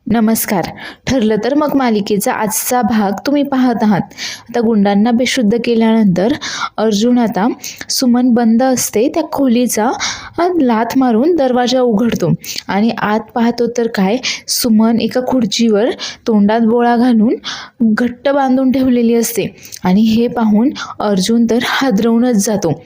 नमस्कार. ठरलं तर मग मालिकेचा आजचा भाग तुम्ही पाहत आहात. आता गुंडांना बेशुद्ध केल्यानंतर अर्जुन आता सुमन बंद असते त्या खोलीचा लाथ मारून दरवाजा उघडतो आणि आत पाहतो तर काय, सुमन एका खुर्चीवर तोंडात बोळा घालून घट्ट बांधून ठेवलेली असते आणि हे पाहून अर्जुन तर हादरवूनच जातो.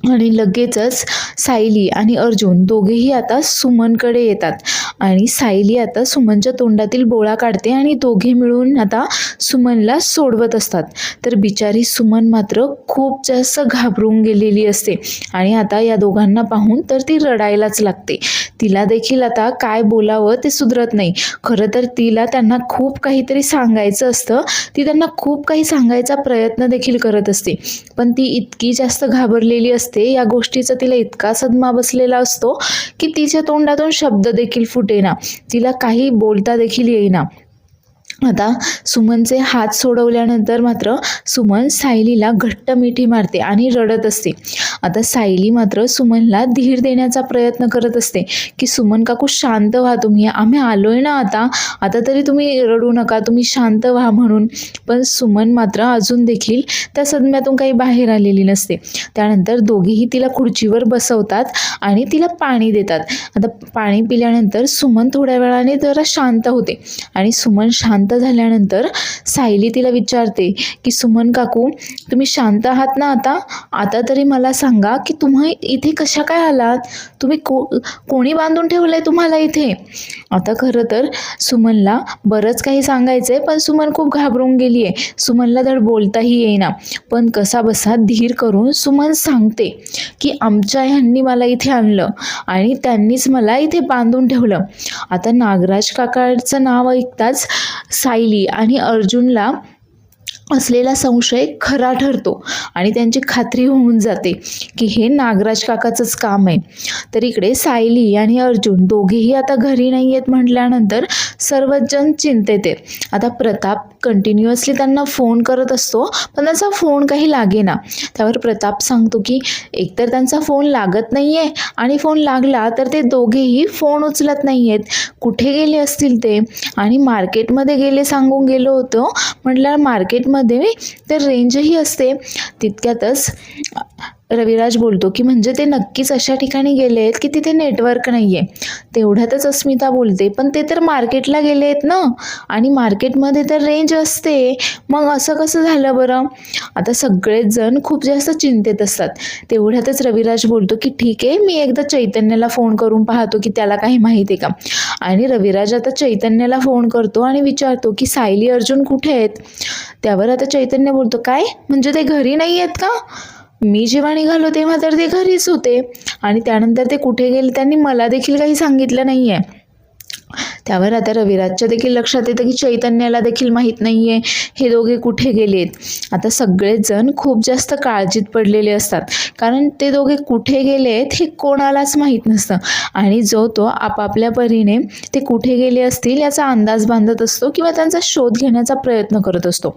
आणि लगेचच सायली आणि अर्जुन दोघेही आता सुमनकडे येतात आणि सायली आता सुमनच्या तोंडातील बोळा काढते आणि दोघे मिळून आता सुमनला सोडवत असतात. तर बिचारी सुमन मात्र खूप जास्त घाबरून गेलेली असते आणि आता या दोघांना पाहून तर ती रडायलाच लागते. तिला देखील आता काय बोलावं ते सुधरत नाही. खरं तर तिला त्यांना खूप काहीतरी सांगायचं असतं. ती त्यांना खूप काही सांगायचा प्रयत्न देखील करत असते, पण ती इतकी जास्त घाबरलेली असते. या गोष्टीचा तिला इतका सदमा बसलेला असतो की तिच्या तोंडातून शब्द देखील फुटेना, तिला काही बोलता देखील येईना. आता सुमनचे हात सोडवल्यानंतर मात्र सुमन सायलीला घट्ट मिठी मारते आणि रडत असते. आता सायली मात्र सुमनला धीर देण्याचा प्रयत्न करत असते की सुमन काकू शांत व्हा, तुम्ही आम्ही आलोय ना, आता तरी तुम्ही रडू नका, तुम्ही शांत व्हा म्हणून. पण सुमन मात्र अजून देखील त्या सदम्यातून काही बाहेर आलेली नसते. त्यानंतर दोघेही तिला खुर्चीवर बसवतात आणि तिला पाणी देतात. आता पाणी पिल्यानंतर सुमन थोड्या वेळाने जरा शांत होते आणि सुमन शांत झाल्यानंतर सायली तिला विचारते की सुमन काकू, तुम्ही शांत आहात ना आता तरी मला सांगा की तुम्ही इथे कशा काय आलात, तुम्ही कोणी बांधून ठेवलंय तुम्हाला इथे. आता खरं तर सुमनला बरंच काही सांगायचंय, पण सुमन खूप घाबरून गेली आहे. सुमनला धड बोलताही येईना, पण कसा बसा धीर करून सुमन सांगते की आमच्या ह्यांनी मला इथे आणलं आणि त्यांनीच मला इथे बांधून ठेवलं. आता नागराज काकाचं नाव ऐकताच सायली आणि अर्जुनला असलेला संशय खरा ठरतो आणि त्यांची खात्री होऊन जाते की हे नागराज काकाचंच काम आहे. तर इकडे सायली आणि अर्जुन दोघेही आता घरी नाही आहेत म्हटल्यानंतर सर्वच जण चिंतेत आहेत. आता प्रताप कंटिन्युअसली त्यांना फोन करत असतो, पण त्यांचा फोन काही लागेना. त्यावर प्रताप सांगतो की एकतर त्यांचा फोन लागत नाही आहे आणि फोन लागला तर ते दोघेही फोन उचलत नाही आहेत, कुठे गेले असतील ते. आणि मार्केटमध्ये गेले सांगून गेलो होतो म्हटल्यावर मार्केटमध्ये तर रेंजही असते. तितक्यातच रविराज बोलतो की म्हणजे ते नक्कीच अशा ठिकाणी गेले आहेत की तिथे नेटवर्क नाही आहे. तेवढ्यातच अस्मिता बोलते, पण ते तर मार्केटला गेले आहेत ना, आणि मार्केटमध्ये तर रेंज असते, मग असं कसं झालं बरं. आता सगळेच जण खूप जास्त चिंतेत असतात. तेवढ्यातच रविराज बोलतो की ठीक आहे, मी एकदा चैतन्याला फोन करून पाहतो की त्याला काही माहिती आहे का. आणि रविराज आता चैतन्याला फोन करतो आणि विचारतो की सायली अर्जुन कुठे आहेत. त्यावर आता चैतन्य बोलतो, काय म्हणजे ते घरी नाही आहेत का, मी जेव्हा निघालो तेव्हा तर ते घरीच होते आणि त्यानंतर ते कुठे गेले त्यांनी मला देखील काही सांगितलं नाही आहे. त्यावर आता रविराजच्या देखील लक्षात येतं की चैतन्याला देखील माहीत नाही आहे हे दोघे कुठे गेलेत. आता सगळेच जण खूप जास्त काळजीत पडलेले असतात, कारण ते दोघे कुठे गेलेत हे कोणालाच माहीत नसतं आणि जो तो आपापल्या परीने ते कुठे गेले असतील याचा अंदाज बांधत असतो किंवा त्यांचा शोध घेण्याचा प्रयत्न करत असतो.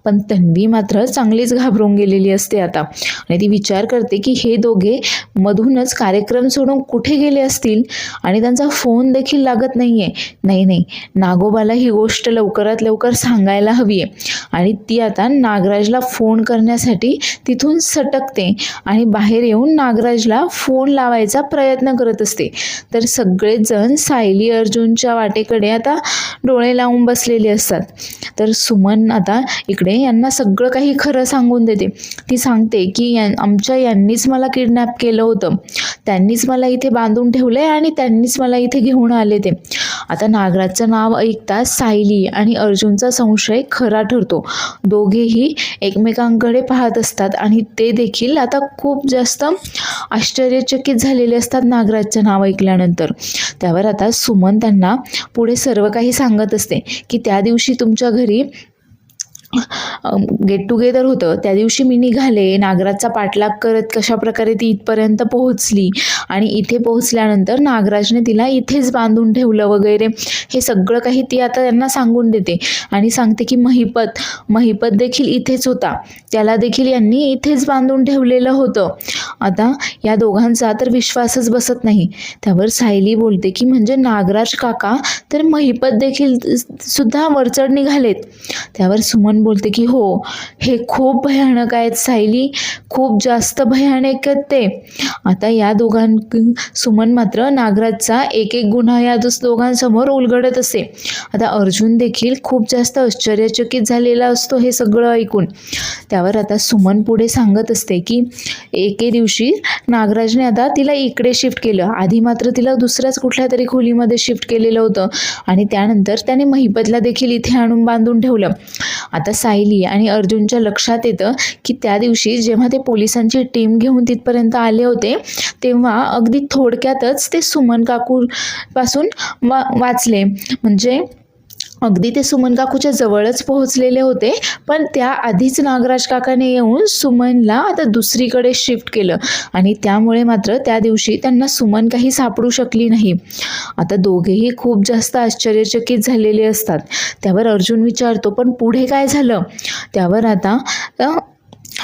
पण तन्वी मात्र चांगलीच घाबरून गेलेली असते आता आणि ती विचार करते की हे दोघे मधूनच कार्यक्रम सोडून कुठे गेले असतील आणि त्यांचा फोन देखील लागत नाही. नाही, नागोबाला ही गोष्ट लवकरात लवकर सांगायला हवी आहे. आणि ती आता नागराजला फोन करण्यासाठी तिथून सटकते आणि बाहेर येऊन नागराजला फोन लावायचा प्रयत्न करत असते. तर सगळेच जण सायली अर्जुनच्या वाटेकडे आता डोळे लावून बसलेले असतात. तर सुमन आता इकडे यांना सगळं काही खरं सांगून देते. ती सांगते की आमच्या यांनीच मला किडनॅप केलं होतं, त्यांनीच मला इथे बांधून ठेवलं आहे आणि त्यांनीच मला इथे घेऊन आले ते. आता नागराजचं नाव ऐकताच सायली आणि अर्जुनचा संशय खरा ठरतो. दोघेही एकमेकांकडे पाहत असतात आणि ते देखील आता खूप जास्त आश्चर्यचकित झालेले असतात नागराजचं नाव ऐकल्यानंतर. त्यावर आता सुमन त्यांना पुढे सर्व काही सांगत असते की त्या दिवशी तुमच्या घरी गेट टुगेदर होतं त्या दिवशी मी निघाले नागराजचा पाठलाग करत कशाप्रकारे ती इथपर्यंत पोहोचली आणि इथे पोहोचल्यानंतर नागराजने तिला इथेच बांधून ठेवलं वगैरे हे सगळं काही ती आता त्यांना सांगून देते आणि सांगते की महिपत देखील इथेच होता, त्याला देखील यांनी इथेच बांधून ठेवलेलं होतं. आता या दोघांचा तर विश्वासच बसत नाही. त्यावर सायली बोलते की म्हणजे नागराज काका तर महिपत देखील सुद्धा वरचढ निघालेत. त्यावर सुमन बोलते की हो, हे खूप भयानक आहेत सायली, खूप जास्त भयानक आहेत ते. आता या सुमन मात्र नागराजचा एक एक गुन्हा या दोघांसमोर उलगडत असते. आता अर्जुन देखील खूप जास्त आश्चर्यचकित झालेला असतो हे सगळं ऐकून. त्यावर आता सुमन पुढे सांगत असते की एके दिवशी नागराजने आता तिला इकडे शिफ्ट केलं, आधी मात्र तिला दुसऱ्याच कुठल्या तरी खोलीमध्ये शिफ्ट केलेलं होतं आणि त्यानंतर त्याने महिपतला देखील इथे आणून बांधून ठेवलं. आता सायली आणि अर्जुनच्या लक्षात येतं की त्या दिवशी जेव्हा ते पोलिसांची टीम घेऊन तिथपर्यंत आले होते तेव्हा अगदी थोडक्यातच ते सुमन काकूपासून वाचले, म्हणजे अगदी ते सुमन काकूच्या जवळच पोहोचलेले होते. पण त्याआधीच नागराज काकाने येऊन सुमनला आता दुसरीकडे शिफ्ट केलं आणि त्यामुळे मात्र त्या दिवशी त्यांना सुमन काही सापडू शकली नाही. आता दोघेही खूप जास्त आश्चर्यचकित झालेले असतात. त्यावर अर्जुन विचारतो पण पुढे काय झालं. त्यावर आता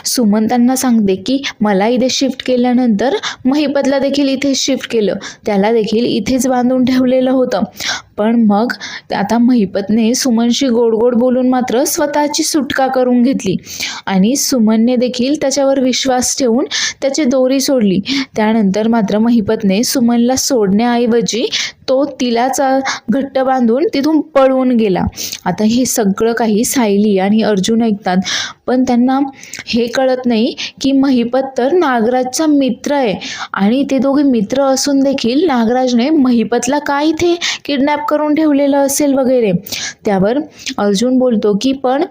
सुमन त्यांना सांगते की मला इथे शिफ्ट केल्यानंतर महिपतला देखील इथे शिफ्ट केलं, त्याला देखील इथेच बांधून ठेवलेलं होतं. पण मग आता महिपतने सुमनशी गोड गोड बोलून मात्र स्वतःची सुटका करून घेतली आणि सुमनने देखील त्याच्यावर विश्वास ठेवून त्याची दोरी सोडली. त्यानंतर मात्र महिपतने सुमनला सोडण्याऐवजी तो तिलाच घट्ट बांधून तिथून पळून गेला. आता हे सगळं काही सायली आणि अर्जुन ऐकतात, पण त्यांना हे कळत नाही की महिपत तर नागराजचा मित्र आहे आणि ते दोघे मित्र असून देखील नागराजने महिपतला का इथे किडनॅप करून ठेवलेलं असेल वगैरे. त्यावर अर्जुन बोलतो की पण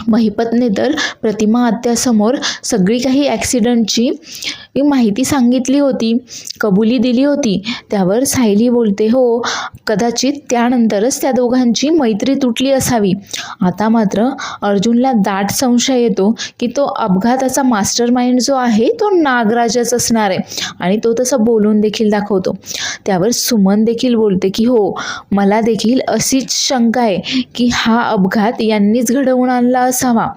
महिपतने तर प्रतिमा आत्यासमोर सगळी काही ॲक्सिडेंटची माहिती सांगितली होती, कबुली दिली होती. त्यावर सायली बोलते हो, कदाचित त्यानंतरच त्या दोघांची मैत्री तुटली असावी. आता मात्र अर्जुनला दाट संशय येतो की तो अपघाताचा मास्टर माइंड जो आहे तो नागराजच असणार आहे आणि तो तसं बोलून देखील दाखवतो. त्यावर सुमन देखील बोलते की हो, मला देखील अशीच शंका आहे की हा अपघात यांनीच घडवून आणला असावा.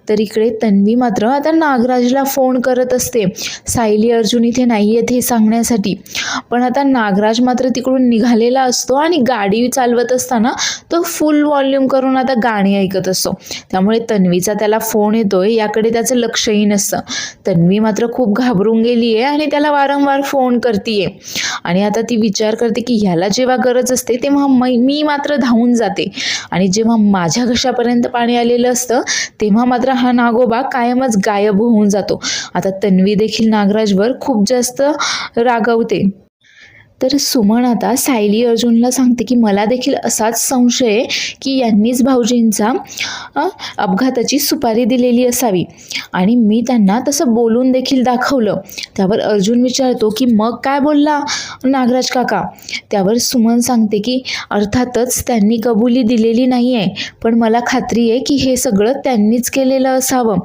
तर इकडे तन्वी मात्र आता नागराजला फोन करत असते सायली अर्जुन इथे नाही आहेत हे सांगण्यासाठी. पण आता नागराज मात्र तिकडून निघालेला असतो आणि गाडी चालवत असताना तो फुल व्हॉल्यूम करून आता गाणी ऐकत असतो. त्यामुळे तन्वीचा त्याला फोन येतोय याकडे त्याचं लक्षही नसतं. तन्वी मात्र खूप घाबरून गेली आहे आणि त्याला वारंवार फोन करतीये आणि आता ती विचार करते की ह्याला जेव्हा गरज असते तेव्हा मी मात्र धावून जाते आणि जेव्हा माझ्या घशापर्यंत पाणी आलेलं असतं तेव्हा मात्र हा नागोबा कायमच गायब होऊन जातो. आता तन्वी देखील नागराजवर खूप जास्त रागवते. तर सुमन आता सायली अर्जुनला सांगते की मला देखील असाच संशय आहे की यांनीच भाऊजींचा अपघाताची सुपारी दिलेली असावी आणि मी त्यांना तसं बोलून देखील दाखवलं. त्यावर अर्जुन विचारतो की मग काय बोलला नागराज काका. त्यावर सुमन सांगते की अर्थातच त्यांनी कबुली दिलेली नाही आहे, पण मला खात्री आहे की हे सगळं त्यांनीच केलेलं असावं.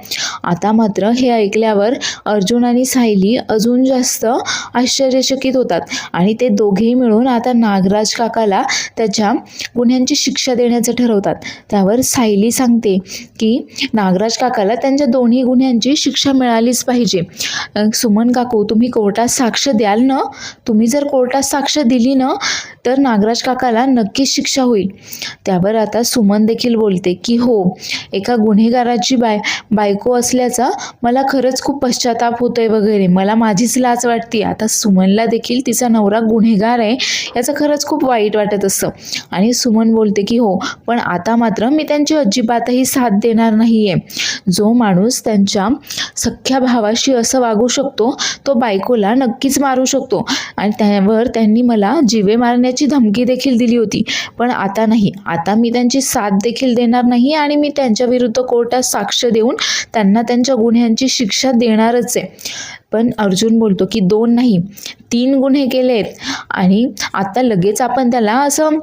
आता मात्र हे ऐकल्यावर अर्जुन आणि सायली अजून जास्त आश्चर्यचकित होतात आणि ते दोघेही मिळून आता नागराज काकाला त्याच्या गुन्ह्यांची शिक्षा देण्याचं ठरवतात. त्यावर सायली सांगते की नागराज काकाला त्यांच्या दोन्ही गुन्ह्यांची शिक्षा मिळालीच पाहिजे. सुमन काकू, तुम्ही कोर्टात साक्ष द्याल ना? तुम्ही जर कोर्टात साक्ष दिली ना तर नागराज काकाला नक्कीच शिक्षा होईल. त्यावर आता सुमन देखील बोलते की हो, एका गुन्हेगाराची बायको असल्याचा मला खरंच खूप पश्चाताप होतोय वगैरे, मला माझीच लाज वाटते. आता सुमनला देखील तिचा नवरा गुन्हेगार आहे याचं खरंच खूप वाईट वाटत असतं आणि सुमन बोलते की हो, पण आता मात्र मी त्यांची अजिबातही साथ देणार नाहीये. जो माणूस त्यांच्या सख्ख्या भावाशी असं वागू शकतो तो बायकोला नक्कीच मारू शकतो आणि त्यावर त्यांनी मला जीवे मारण्याची धमकी देखील दिली होती. पण आता नाही, आता मी त्यांची साथ देखील देणार नाही आणि मी त्यांच्या विरुद्ध कोर्टात साक्ष देऊन त्यांना त्यांच्या गुन्ह्यांची शिक्षा देणारच आहे. पण अर्जुन बोलतो की 2 नाही 3 गुन्हे केलेत आणि आता लगेच आपण त्याला असं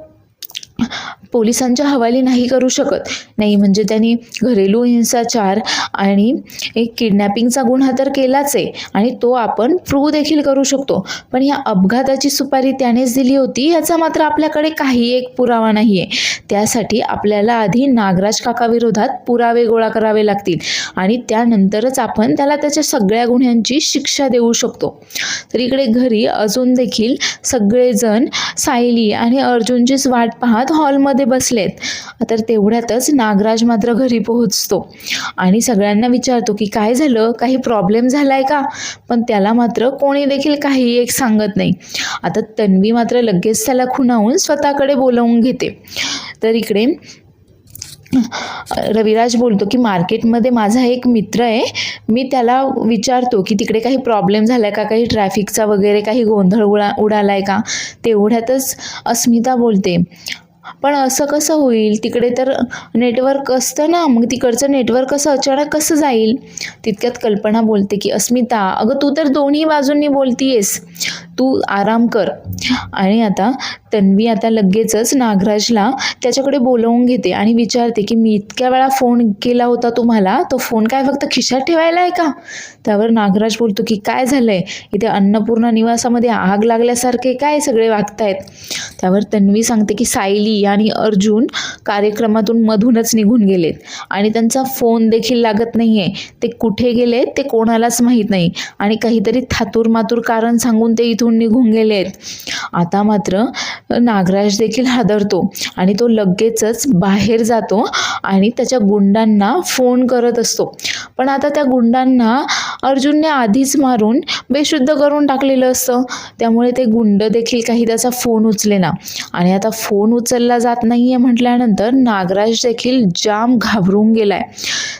पोलिसांच्या हवाली नाही करू शकत. नाही म्हणजे त्यांनी घरेलू हिंसाचार आणि एक किडनॅपिंगचा गुन्हा तर केलाच आहे आणि तो आपण प्रूव्ह देखील करू शकतो. पण या अपघाताची सुपारी त्यानेच दिली होती याचा मात्र आपल्याकडे काही एक पुरावा नाही आहे. त्यासाठी आपल्याला आधी नागराज काका विरोधात पुरावे गोळा करावे लागतील आणि त्यानंतरच आपण त्याला त्याच्या सगळ्या गुन्ह्यांची शिक्षा देऊ शकतो. तर इकडे घरी अजून देखील सगळेजण सायली आणि अर्जुनचीच वाट पाहत हॉलमध्ये बसलेत. तर तेवढ्यातच नागराज मात्र घरी पोहोचतो आणि सगळ्यांना विचारतो की काय झालं, काही प्रॉब्लेम झालाय का. पण त्याला मात्र कोणी देखील काही एक सांगत नाही. आता तन्वी मात्र लगेच त्याला खुणावून स्वतःकडे बोलावून घेते. तर इकडे रविराज बोलतो की मार्केटमध्ये माझा एक मित्र आहे, मी त्याला विचारतो की तिकडे काही प्रॉब्लेम झाला आहे का, काही ट्रॅफिकचा वगैरे काही गोंधळ उडाला आहे का. तेवढ्यातच अस्मिता बोलते पण असं कसं होईल, तिकडे तर नेटवर्क असतं ना, मग तिकडचं नेटवर्क कसं अचानक कसं जाईल. तितक्यात कल्पना बोलते की अस्मिता अगं तू तर दोन्ही बाजूंनी बोलतीयेस, तू आराम कर. आणि आता तन्वी आता लगेचच नागराजला त्याच्याकडे बोलवून घेते आणि विचारते की मी इतक्या वेळा फोन केला होता तुम्हाला, तो फोन काय फक्त खिशात ठेवायला आहे का. त्यावर नागराज बोलतो की काय झालंय, इथे अन्नपूर्णा निवासामध्ये आग लागल्यासारखे काय सगळे वागतायत. त्यावर तन्वी सांगते की सायली आणि अर्जुन कार्यक्रमातून मधूनच निघून गेलेत आणि त्यांचा फोन देखील लागत नाहीये. ते कुठे गेलेत ते कोणालाच माहीत नाही आणि काहीतरी थातूरमातूर कारण सांगून ते इथून निघून गेलेत. आता मात्र नागराज देखील हादरतो आणि तो लगेचच बाहेर जातो आणि त्याच्या गुंडांना फोन करत असतो. पण आता त्या गुंडांना अर्जुनने आधीच मारून बेशुद्ध करून टाकलेलं असतं, त्यामुळे ते गुंड देखील काही त्याचा फोन उचलेना आणि आता फोन उचलला जात नाहीये म्हटल्यानंतर नागराज देखील जाम घाबरून गेलाय.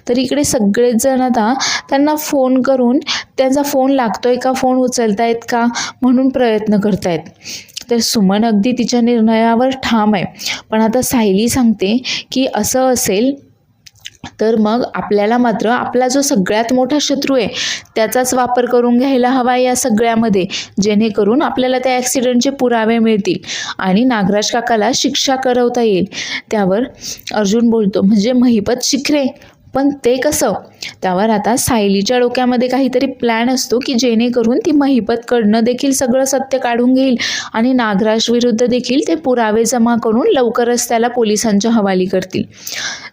तर इकडे सगळेच जण आता त्यांना फोन करून त्यांचा फोन लागतोय का, फोन उचलतायत का म्हणून प्रयत्न करतायत. तर सुमन अगदी तिच्या निर्णयावर ठाम आहे. पण आता सायली सांगते की असं असेल तर मग आपल्याला मात्र आपला जो सगळ्यात मोठा शत्रू आहे त्याचाच वापर करून घ्यायला हवा या सगळ्यामध्ये, जेणेकरून आपल्याला त्या ॲक्सिडेंटचे पुरावे मिळतील आणि नागराज काकाला शिक्षा करवता येईल. त्यावर अर्जुन बोलतो म्हणजे महिपत शिखरे, पण ते कसं. त्यावर आता सायलीच्या डोक्यामध्ये काहीतरी प्लॅन असतो की जेणेकरून ती महिपतकडनं देखील सगळं सत्य काढून घेईल आणि नागराज विरुद्ध देखील ते पुरावे जमा करून लवकरच त्याला पोलिसांच्या हवाली करतील.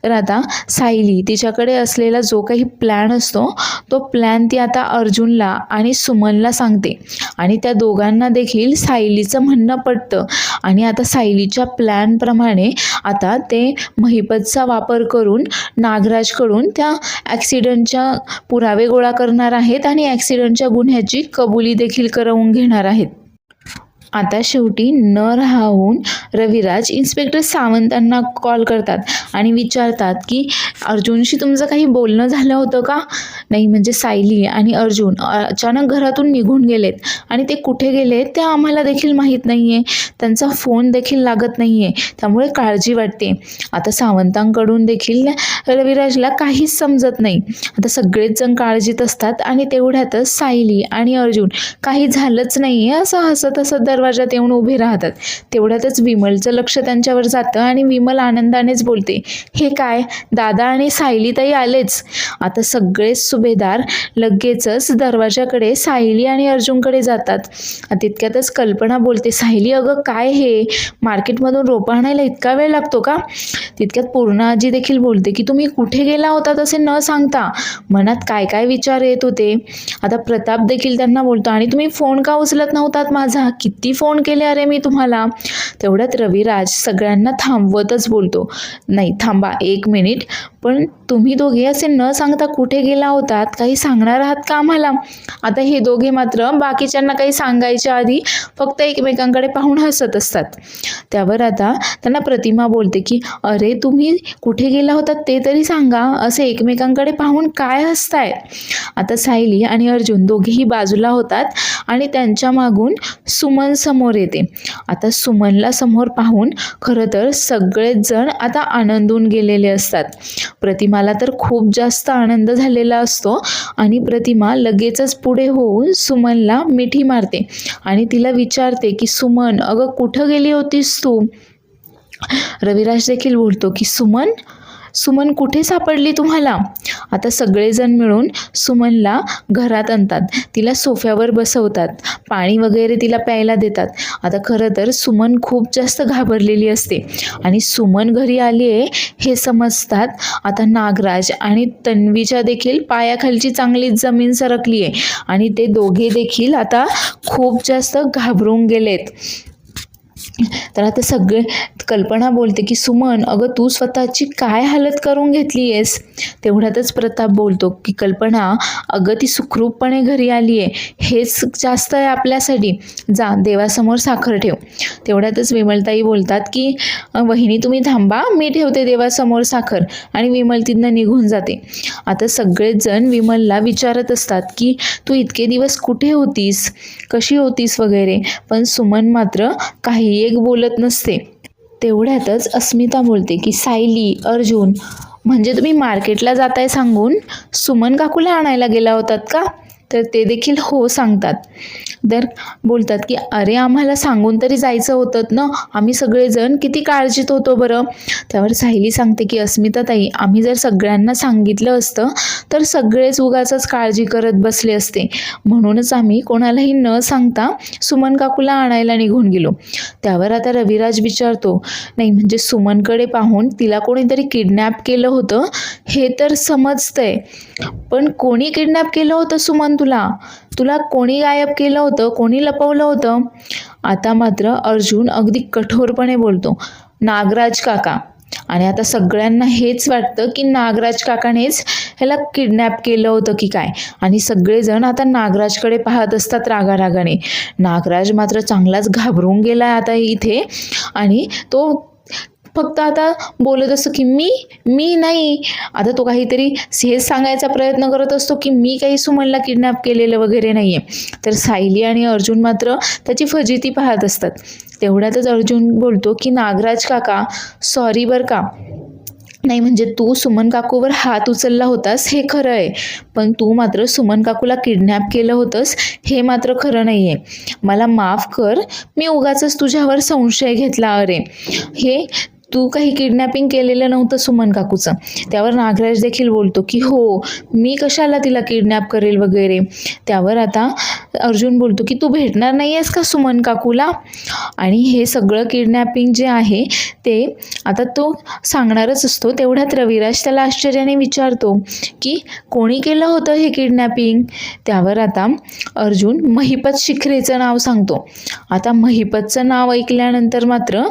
तर आता सायली तिच्याकडे असलेला जो काही प्लॅन असतो तो प्लॅन ती आता अर्जुनला आणि सुमनला सांगते आणि त्या दोघांना देखील सायलीचं म्हणणं पटतं आणि आता सायलीच्या प्लॅनप्रमाणे आता ते महिपतचा वापर करून नागराजकडून त्या ॲक्सिडेंटच्या पुरावे गोळा करणार आहेत आणि ॲक्सिडेंटच्या गुन्ह्याची कबुली देखील करवून घेणार आहेत. आता शेवटी न राहून रविराज इन्स्पेक्टर सावंतांना कॉल करतात आणि विचारतात की अर्जुनशी तुमचं काही बोलणं झालं होतं का. नाही म्हणजे सायली आणि अर्जुन अचानक घरातून निघून गेलेत आणि ते कुठे गेलेत ते आम्हाला देखील माहीत नाही आहे, त्यांचा फोन देखील लागत नाही आहे, त्यामुळे काळजी वाटते. आता सावंतांकडून देखील रविराजला काहीच समजत नाही. आता सगळेच जण काळजीत असतात आणि तेवढ्यातच सायली आणि अर्जुन काही झालंच नाही आहे असं हसत हसत दरवाजात येऊन उभे राहतात. तेवढ्यातच विमलचं लक्ष त्यांच्यावर जातं आणि विमल आनंदानेच बोलते हे काय, दादा आणि सायलीताई आलेच. आता सगळेच सुभेदार लगेचच दरवाजाकडे सायली आणि अर्जुनकडे जातात. तितक्यातच कल्पना बोलते सायली अगं काय हे, मार्केटमधून रोपं आणायला इतका वेळ लागतो का. तितक्यात पूर्णा आजी देखील बोलते की तुम्ही कुठे गेला होता तसे न सांगता, मनात काय काय विचार येत होते. आता प्रताप देखील त्यांना बोलतो आणि तुम्ही फोन का उचलत नव्हतात माझा, किती फोन केले अरे मी तुम्हाला. तेवढ्यात रविराज सगळ्यांना थांबवतच बोलतो नाही थांबा एक मिनिट, पण तुम्ही दोघे असे न सांगता कुठे गेला होतात काही सांगणार आहात का आम्हाला. आता हे दोघे मात्र बाकीच्यांना काही सांगायच्या आधी फक्त एकमेकांकडे पाहून हसत असतात. त्यावर आता त्यांना प्रतिमा बोलते की अरे तुम्ही कुठे गेला होतात ते तरी सांगा, असे एकमेकांकडे पाहून काय हसताय. आता सायली आणि अर्जुन दोघेही बाजूला होतात आणि त्यांच्या मागून सुमन समोर येते. आता सुमनला समोर पाहून खरं तर सगळेच जण आता आनंदून गेलेले असतात. प्रतिमाला तर खूप जास्त आनंद झालेला असतो आणि प्रतिमा लगेचच पुढे होऊन सुमनला मिठी मारते आणि तिला विचारते की सुमन अगं कुठं गेली होतीस तू. रविराज देखील बोलतो की सुमन, सुमन कुठे सापडली तुम्हाला? आता सगळेजण मिळून सुमनला घरात आणतात, तिला सोफ्यावर बसवतात, पाणी वगैरे तिला प्यायला देतात. आता खरं तर सुमन खूप जास्त घाबरलेली असते आणि सुमन घरी आली आहे हे समजतात आता नागराज आणि तन्वीच्या देखील पायाखालची चांगलीच जमीन सरकली आहे आणि ते दोघे देखील आता खूप जास्त घाबरून गेलेत. तर आता सगळे कल्पना बोलते की सुमन, अगं तू स्वतःची काय हालत करून घेतली आहेस? तेवढ्यातच प्रताप बोलतो की कल्पना, अगं ती सुखरूपपणे घरी आली आहे हेच जास्त आहे आपल्यासाठी, जा देवासमोर साखर ठेव. तेवढ्यातच विमलताई बोलतात की वहिनी तुम्ही थांबा, मी ठेवते देवासमोर साखर, आणि विमल तिथनं निघून जाते. आता सगळेच जण विमलला विचारत असतात की तू इतके दिवस कुठे होतीस, कशी होतीस वगैरे, पण सुमन मात्र काही एक बोलत नसते. तेवढ्यातच अस्मिता बोलते की सायली, अर्जुन, म्हणजे तुम्ही मार्केटला जाताय सांगून सुमन काकूला आणायला गेला होतात का? तर ते देखील हो सांगतात. तर बोलतात की अरे आम्हाला सांगून तरी जायचं होतं ना, आम्ही सगळेजण किती काळजीत होतो बरं. त्यावर सायली सांगते की अस्मिताताई, आम्ही जर सगळ्यांना सांगितलं असतं तर सगळेच उगाचच काळजी करत बसले असते, म्हणूनच आम्ही कोणालाही न सांगता सुमन काकूला आणायला निघून गेलो. त्यावर आता रविराज विचारतो, नाही म्हणजे सुमनकडे पाहून तिला कोणीतरी किडनॅप केलं होतं हे तर समजतंय, पण कोणी किडनॅप केलं होतं सुमन तुला? तुला कोणी गायब केलं होतं, कोणी लपवलं होतं? आता मात्र अर्जुन अगदी कठोरपणे बोलतो, नागराज काका. आणि आता सगळ्यांना हेच वाटतं की नागराज काकानेच ह्याला किडनॅप केलं होतं की काय, आणि सगळेजण आता नागराजकडे पाहत असतात रागारागाने. नागराज मात्र चांगलाच घाबरून गेला आता इथे, आणि तो फक्त आता बोलत असतो की मी नाही. आता तो काहीतरी हेच सांगायचा प्रयत्न करत असतो की मी काही सुमनला किडनॅप केलेलं वगैरे नाही आहे. तर सायली आणि अर्जुन मात्र त्याची फजिती पाहत असतात. तेवढ्यातच अर्जुन बोलतो की नागराज काका, सॉरी बरं का, नाही म्हणजे तू सुमन काकूवर हात उचलला होतास हे खरं आहे, पण तू मात्र सुमन काकूला किडनॅप केलं होतंस हे मात्र खरं नाही आहे. मला माफ कर, मी उगाचच तुझ्यावर संशय घेतला. अरे हे तू काही किडनॅपिंग केलेलं नव्हतं सुमन काकूचं. त्यावर नागराज देखील बोलतो की हो, मी कशाला तिला किडनॅप करेल वगैरे. त्यावर आता अर्जुन बोलतो की तू भेटणार नाही आहेस का सुमन काकूला? आणि हे सगळं किडनॅपिंग जे आहे ते आता तो सांगणारच असतो. तेवढ्यात रविराज त्याला आश्चर्याने विचारतो की कोणी केलं होतं हे किडनॅपिंग? त्यावर आता अर्जुन महिपत शिखरेचं नाव सांगतो. आता महिपतचं नाव ऐकल्यानंतर मात्र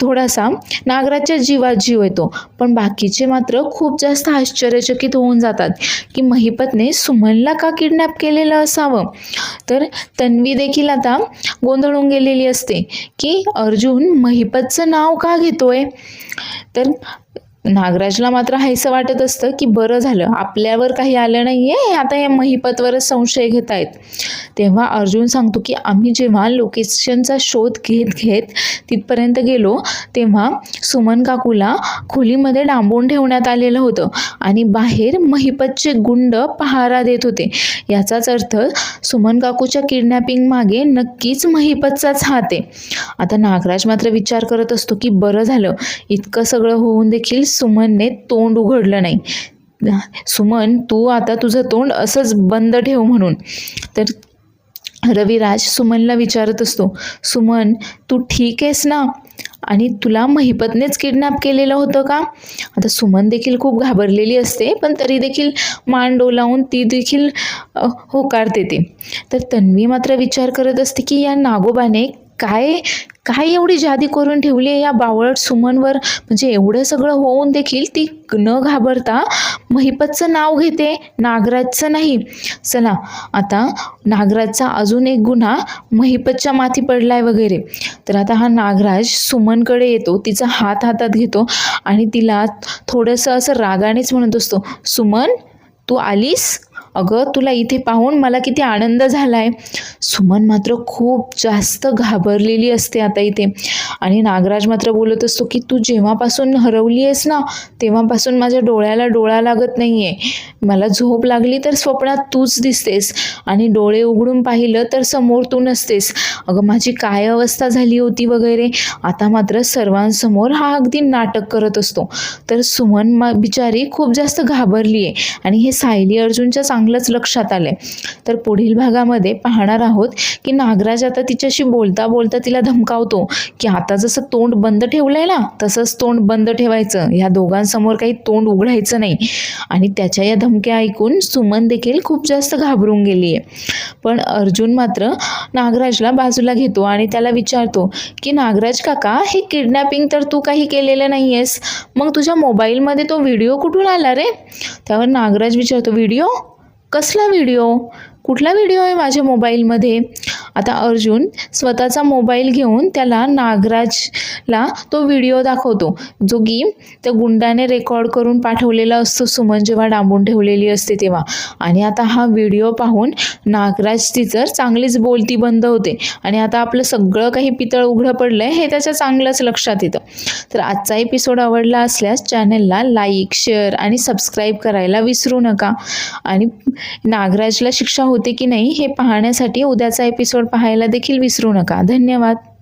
थोडासा नागराजच्या जीवात जीव येतो, पण बाकीचे मात्र खूप जास्त आश्चर्यचकित होऊन जातात की महिपतने सुमनला का किडनॅप केलेलं असावं. तर तन्वी देखील आता गोंधळून गेलेली असते की अर्जुन महिपतचं नाव का घेतोय. तर नागराजला मात्र हायसं वाटत असतं की बरं झालं आपल्यावर काही आलं नाही आहे, आता या महिपतवरच संशय घेत आहेत. तेव्हा अर्जुन सांगतो की आम्ही जेव्हा लोकेशनचा शोध घेत तिथपर्यंत गेलो तेव्हा सुमन काकूला खोलीमध्ये डांबून ठेवण्यात आलेलं होतं आणि बाहेर महिपतचे गुंड पहारा देत होते. याचाच अर्थ सुमन काकूच्या किडनॅपिंग मागे नक्कीच महिपतचाच हात आहे. आता नागराज मात्र विचार करत असतो की बरं झालं इतकं सगळं होऊन देखील सुमनने तोंड उघडलं नाही. सुमन, तू आता तुझं तोंड असंच बंद ठेव म्हणून. तर रविराज सुमनला विचारत असतो, सुमन तू ठीक आहेस ना, आणि तुला महिपतनेच किडनॅप केलेलं होतं का? आता सुमन देखील खूप घाबरलेली असते, पण तरी देखील मान डोलावून ती देखील होकार देते. तर तन्वी मात्र विचार करत असते की या नागोबाने काय एवढी जादी करून ठेवली आहे या बावळट सुमनवर, म्हणजे एवढं सगळं होऊन देखील ती न घाबरता महिपतचं नाव घेते, नागराजचं नाही. चला आता नागराजचा अजून एक गुन्हा महिपतच्या माथी पडलाय वगैरे. तर आता हा नागराज सुमनकडे येतो, तिचा हात हातात घेतो आणि तिला थोडंसं असं रागानेच म्हणत असतो, सुमन तू आलीस? अगं तुला इथे पाहून मला किती आनंद झालाय. सुमन मात्र खूप जास्त घाबरलेली असते आता इथे. आणि नागराज मात्र बोलत असतो की तू जेव्हापासून हरवली आहेस ना तेव्हापासून माझ्या डोळ्याला डोळा लागत नाहीये. मला झोप लागली तर स्वप्नात तूच दिसतेस आणि डोळे उघडून पाहिलं तर समोर तू नसतेस. अगं माझी काय अवस्था झाली होती वगैरे. आता मात्र सर्वांसमोर हा अगदी नाटक करत असतो. तर सुमन बिचारी खूप जास्त घाबरली आहे आणि हे सायली अर्जुनच्या चांगलंच लक्षात आलंय. तर पुढील भागामध्ये पाहणार आहोत की नागराज आता तिच्याशी बोलता बोलता तिला धमकावतो की आता जसं तोंड बंद ठेवलंय ना तसंच तोंड बंद ठेवायचं, ह्या दोघांसमोर काही तोंड उघडायचं नाही. आणि त्याच्या या धमक्या ऐकून सुमन देखील खूप जास्त घाबरून गेली आहे. पण अर्जुन मात्र नागराजला बाजूला घेतो आणि त्याला विचारतो की नागराज काका, हे किडनॅपिंग तर तू काही केलेलं नाही आहेस, मग तुझ्या मोबाईलमध्ये तो व्हिडिओ कुठून आला रे? त्यावर नागराज विचारतो, व्हिडिओ? कसला व्हिडिओ? कुठला व्हिडिओ आहे माझ्या मोबाईलमध्ये? आता अर्जुन स्वतःचा मोबाईल घेऊन त्याला नागराजला तो व्हिडिओ दाखवतो जो की त्या गुंडाने रेकॉर्ड करून पाठवलेला असतो सुमन जेव्हा डांबून ठेवलेली असते तेव्हा. आणि आता हा व्हिडिओ पाहून नागराजची तर चांगलीच बोलती बंद होते आणि आता आपलं सगळं काही पितळ उघडं पडलंय हे त्याच्या चांगलंच लक्षात येतं. तर आजचा एपिसोड आवडला असल्यास चॅनलला लाईक, शेअर आणि सबस्क्राईब करायला विसरू नका. आणि नागराजला शिक्षा होते की नाही हे पाहण्यासाठी उद्याचा एपिसोड पाहायला देखील विसरू नका. धन्यवाद.